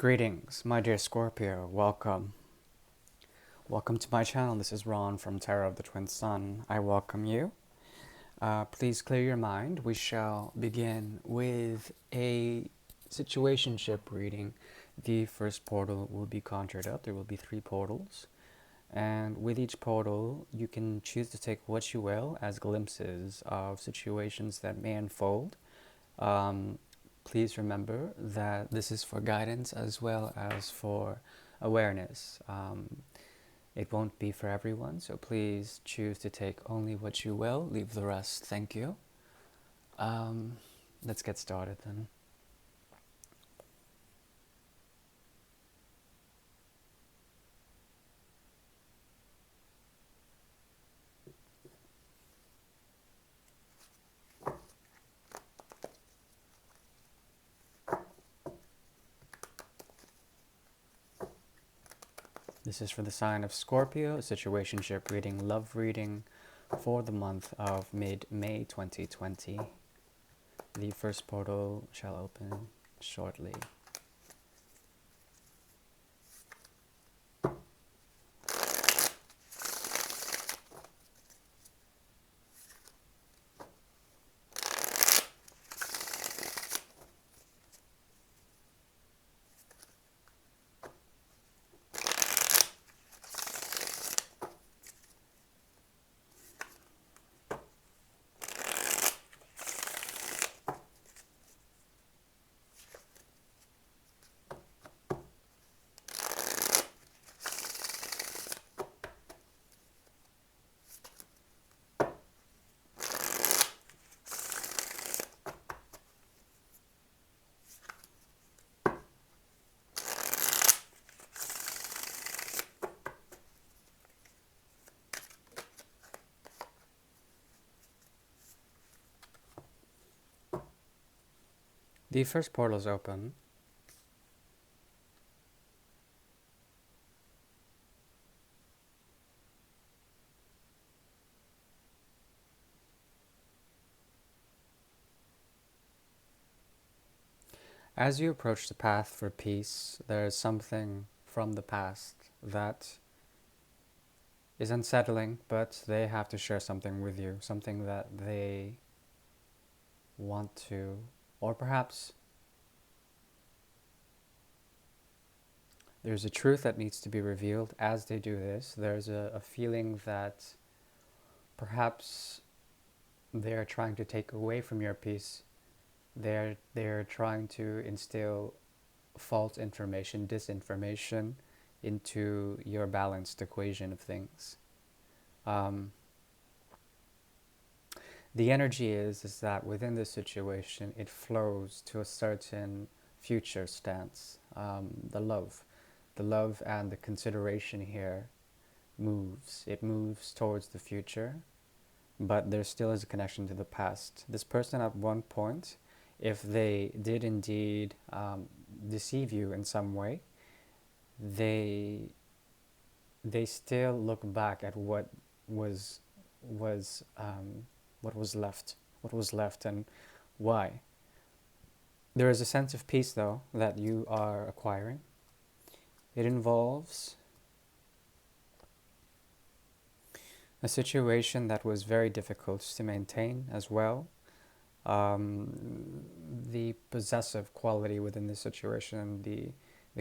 Greetings, my dear Scorpio. Welcome. Welcome to my channel. This is Ron from Tarot of the Twin Sun. I welcome you. Please clear your mind. We shall begin with a situationship reading. The first portal will be conjured up. There will be 3 portals. And with each portal, you can choose to take what you will as glimpses of situations that may unfold. Please remember that this is for guidance as well as for awareness. It won't be for everyone, so please choose to take only what you will, leave the rest. Thank you. Let's get started then. This is for the sign of Scorpio, situationship reading, love reading for the month of mid-May 2020. The first portal shall open shortly. The first portal is open. As you approach the path for peace, there is something from the past that is unsettling, but they have to share something with you, something that they want to, or perhaps there's a truth that needs to be revealed as they do this. There's a feeling that perhaps they're trying to take away from your peace. They're trying to instill false information, disinformation into your balanced equation of things. The energy is that within this situation, it flows to a certain future stance. The love and the consideration here moves. It moves towards the future, but there still is a connection to the past. This person at one point, if they did indeed deceive you in some way, they still look back at what was left and why. There is a sense of peace, though, that you are acquiring. It involves a situation that was very difficult to maintain as well. The possessive quality within the situation, the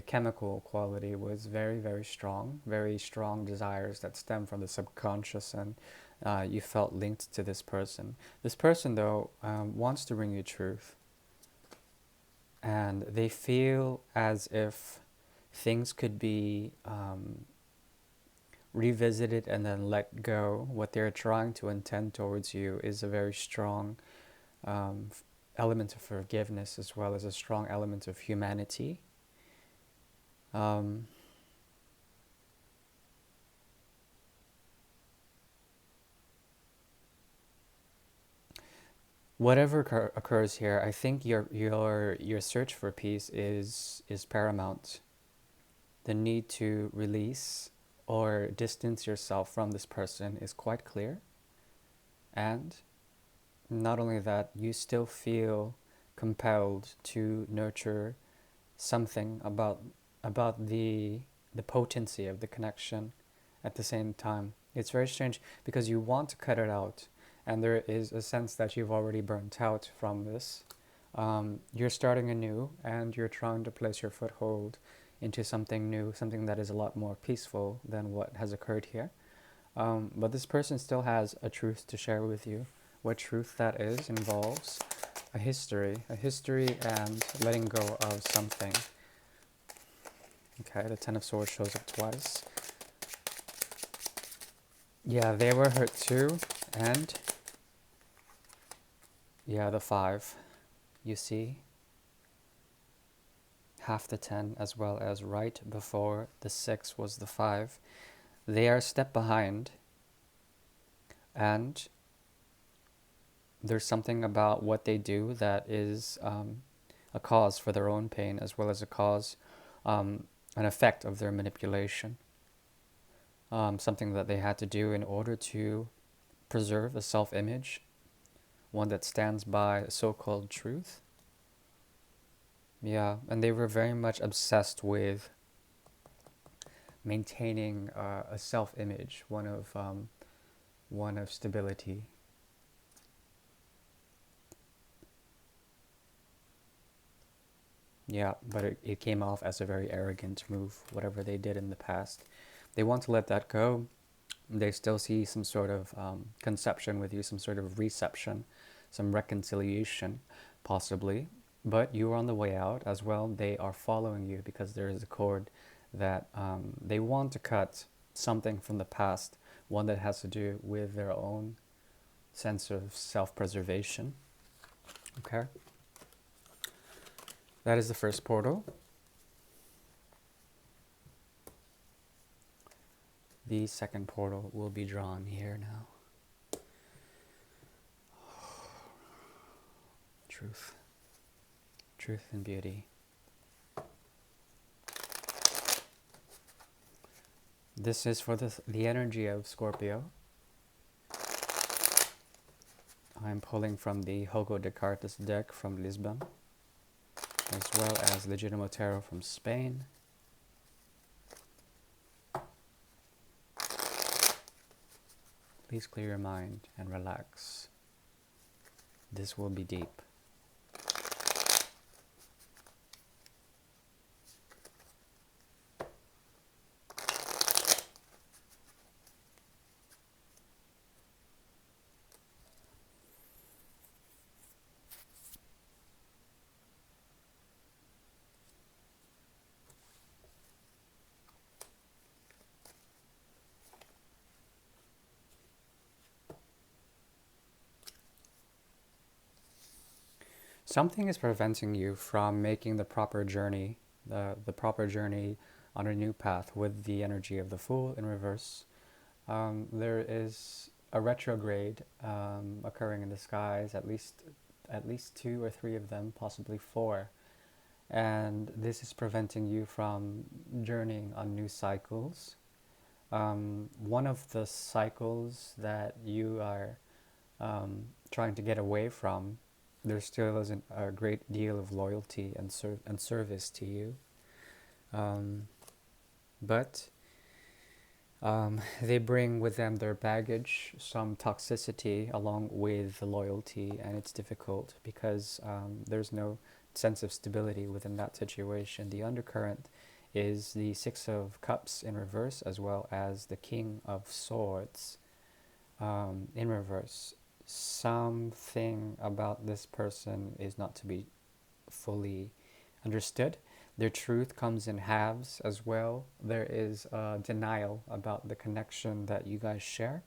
chemical quality was very, very strong desires that stem from the subconscious, and you felt linked to this person. This person, though, wants to bring you truth, and they feel as if things could be revisited and then let go. What they're trying to intend towards you is a very strong element of forgiveness, as well as a strong element of humanity. Whatever occurs here, I think your search for peace is paramount. The need to release or distance yourself from this person is quite clear, and not only that, you still feel compelled to nurture something about the potency of the connection at the same time. It's very strange because you want to cut it out, and there is a sense that you've already burnt out from this. You're starting anew, and you're trying to place your foothold into something new, something that is a lot more peaceful than what has occurred here. But this person still has a truth to share with you. What truth that is involves a history and letting go of something. Okay, the Ten of Swords shows up twice. Yeah, they were hurt too, and yeah, the 5. You see, half the 10 as well as right before the 6 was the 5. They are a step behind, and there's something about what they do that is a cause for their own pain as well as a cause, an effect of their manipulation. Something that they had to do in order to preserve a self-image, one that stands by so-called truth. Yeah, and they were very much obsessed with maintaining a self-image, one of stability. Yeah, but it came off as a very arrogant move, whatever they did in the past. They want to let that go. They still see some sort of conception with you, some sort of reception, some reconciliation, possibly. But you are on the way out as well. They are following you because there is a cord that they want to cut something from the past, one that has to do with their own sense of self-preservation. Okay? That is the first portal. The second portal will be drawn here now. Truth. Truth and beauty. This is for the energy of Scorpio. I'm pulling from the Hugo de Cartes deck from Lisbon, as well as Legitimo Tarot from Spain. Please clear your mind and relax. This will be deep. Something is preventing you from making the proper journey, the proper journey on a new path with the energy of the Fool in reverse. There is a retrograde occurring in the skies, at least 2 or 3 of them, possibly 4. And this is preventing you from journeying on new cycles. One of the cycles that you are trying to get away from, there still isn't a great deal of loyalty and service to you. But they bring with them their baggage, some toxicity along with the loyalty, and it's difficult because there's no sense of stability within that situation. The undercurrent is the 6 of Cups in reverse, as well as the King of Swords in reverse. Something about this person is not to be fully understood. Their truth comes in halves as well. There is denial about the connection that you guys share.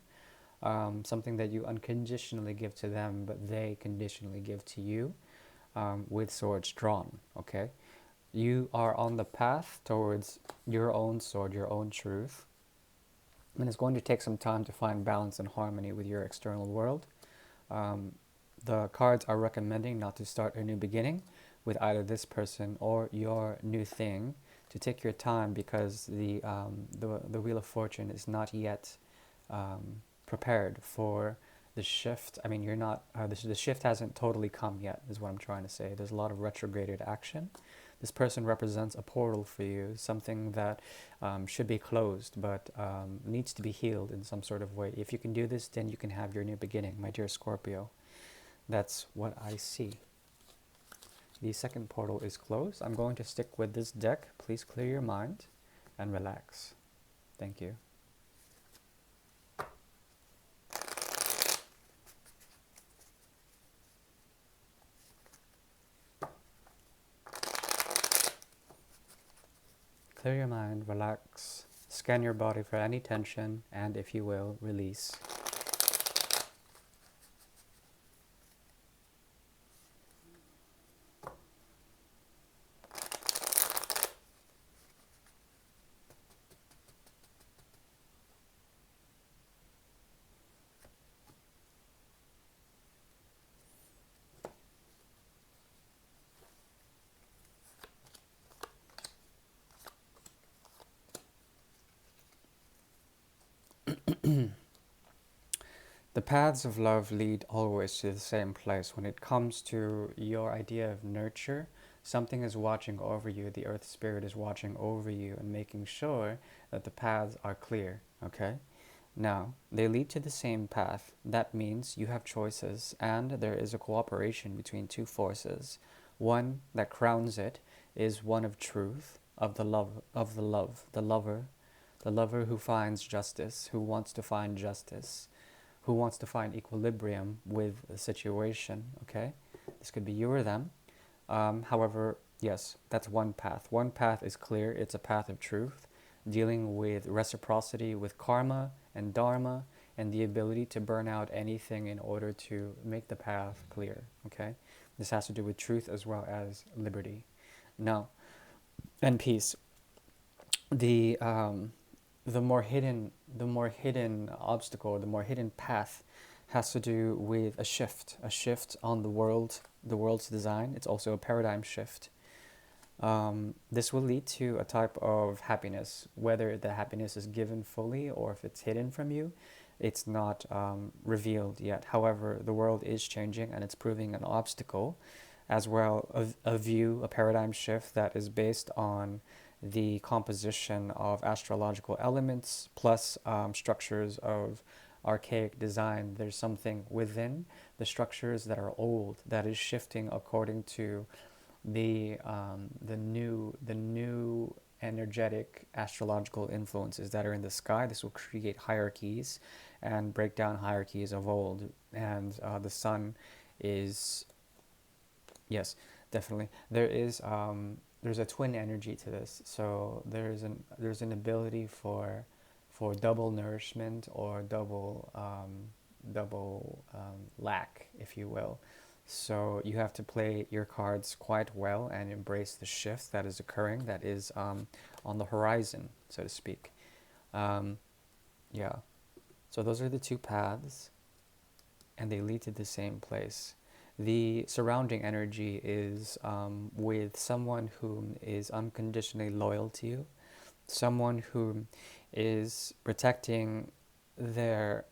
Something that you unconditionally give to them, but they conditionally give to you, with swords drawn, okay? You are on the path towards your own sword, your own truth. And it's going to take some time to find balance and harmony with your external world. The cards are recommending not to start a new beginning with either this person or your new thing, to take your time because the Wheel of Fortune is not yet prepared for the shift. I mean, you're not, the shift hasn't totally come yet, is what I'm trying to say. There's a lot of retrograded action. This person represents a portal for you, something that should be closed but needs to be healed in some sort of way. If you can do this, then you can have your new beginning, my dear Scorpio. That's what I see. The second portal is closed. I'm going to stick with this deck. Please clear your mind and relax. Thank you. Clear your mind, relax, scan your body for any tension, and if you will, release. The paths of love lead always to the same place. When it comes to your idea of nurture, something is watching over you. The earth spirit is watching over you and making sure that the paths are clear, okay? Now, they lead to the same path. That means you have choices and there is a cooperation between two forces. One that crowns it is one of truth, of the lover who finds justice, who wants to find justice, who wants to find equilibrium with the situation, okay? This could be you or them. However, yes, that's one path. One path is clear. It's a path of truth, dealing with reciprocity, with karma and dharma, and the ability to burn out anything in order to make the path clear, okay? This has to do with truth as well as liberty. Now, and peace. The more hidden obstacle, the more hidden path has to do with a shift on the world's design. It's also a paradigm shift. This will lead to a type of happiness, whether the happiness is given fully or if it's hidden from you. It's not revealed yet. However, the world is changing and it's proving an obstacle, as well a paradigm shift that is based on the composition of astrological elements plus structures of archaic design. There's something within the structures that are old that is shifting according to the new energetic astrological influences that are in the sky. This will create hierarchies and break down hierarchies of old. And the sun is, yes, definitely. There's a twin energy to this. So there's an ability for double nourishment or double lack, if you will. So you have to play your cards quite well and embrace the shift that is occurring, that is on the horizon, so to speak. Yeah. So those are the two paths, and they lead to the same place. The surrounding energy is with someone who is unconditionally loyal to you, someone who is protecting their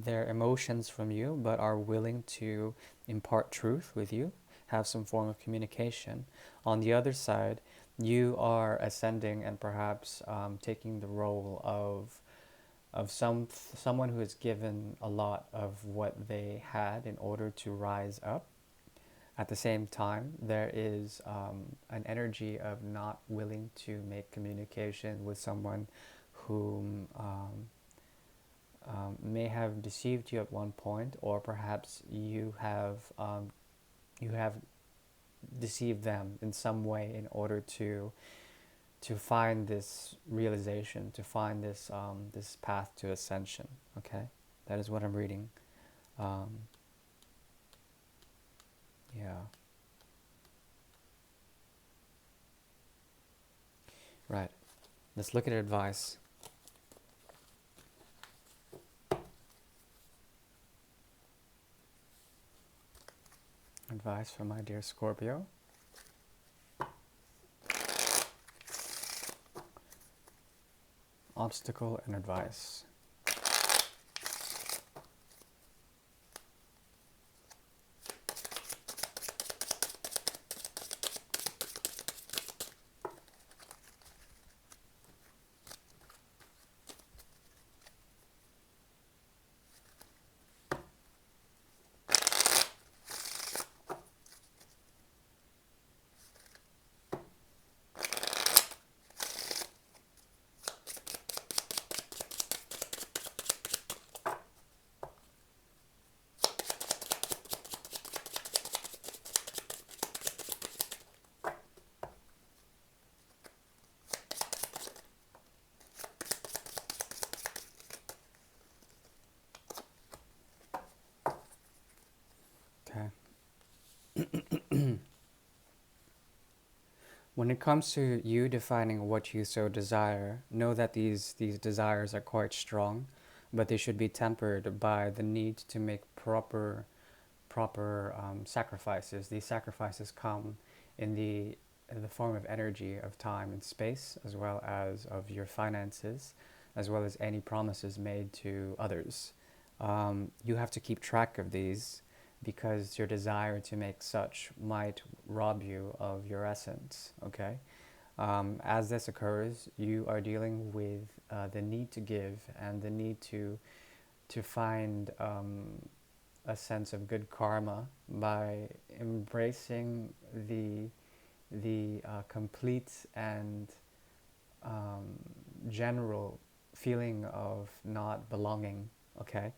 emotions from you, but are willing to impart truth with you, have some form of communication. On the other side, you are ascending and perhaps taking the role of someone who has given a lot of what they had in order to rise up. At the same time, there is an energy of not willing to make communication with someone whom may have deceived you at one point, or perhaps you have deceived them in some way in order to find this realization, to find this this path to ascension. Okay, that is what I'm reading. Yeah. Right. Let's look at advice. Advice from my dear Scorpio. Obstacle and advice. When it comes to you defining what you so desire, know that these desires are quite strong, but they should be tempered by the need to make proper sacrifices. These sacrifices come in the form of energy, of time and space, as well as of your finances, as well as any promises made to others. You have to keep track of these because your desire to make such might rob you of your essence. Okay. As this occurs, you are dealing with the need to give and the need to find a sense of good karma by embracing the complete and um, general feeling of not belonging. Okay,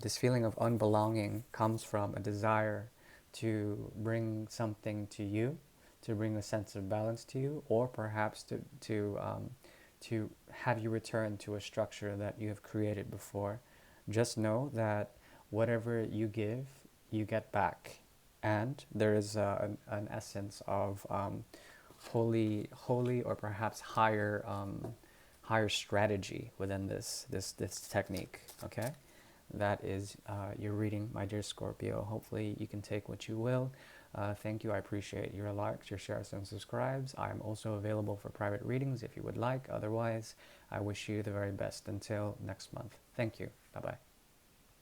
this feeling of unbelonging comes from a desire to bring something to you, to bring a sense of balance to you, or perhaps to have you return to a structure that you have created before. Just know that whatever you give, you get back, and there is an essence of holy, or perhaps higher strategy within this technique. Okay, that is your reading, my dear Scorpio. Hopefully, you can take what you will. Thank you. I appreciate your likes, your shares, and subscribes. I'm also available for private readings if you would like. Otherwise, I wish you the very best until next month. Thank you. Bye bye.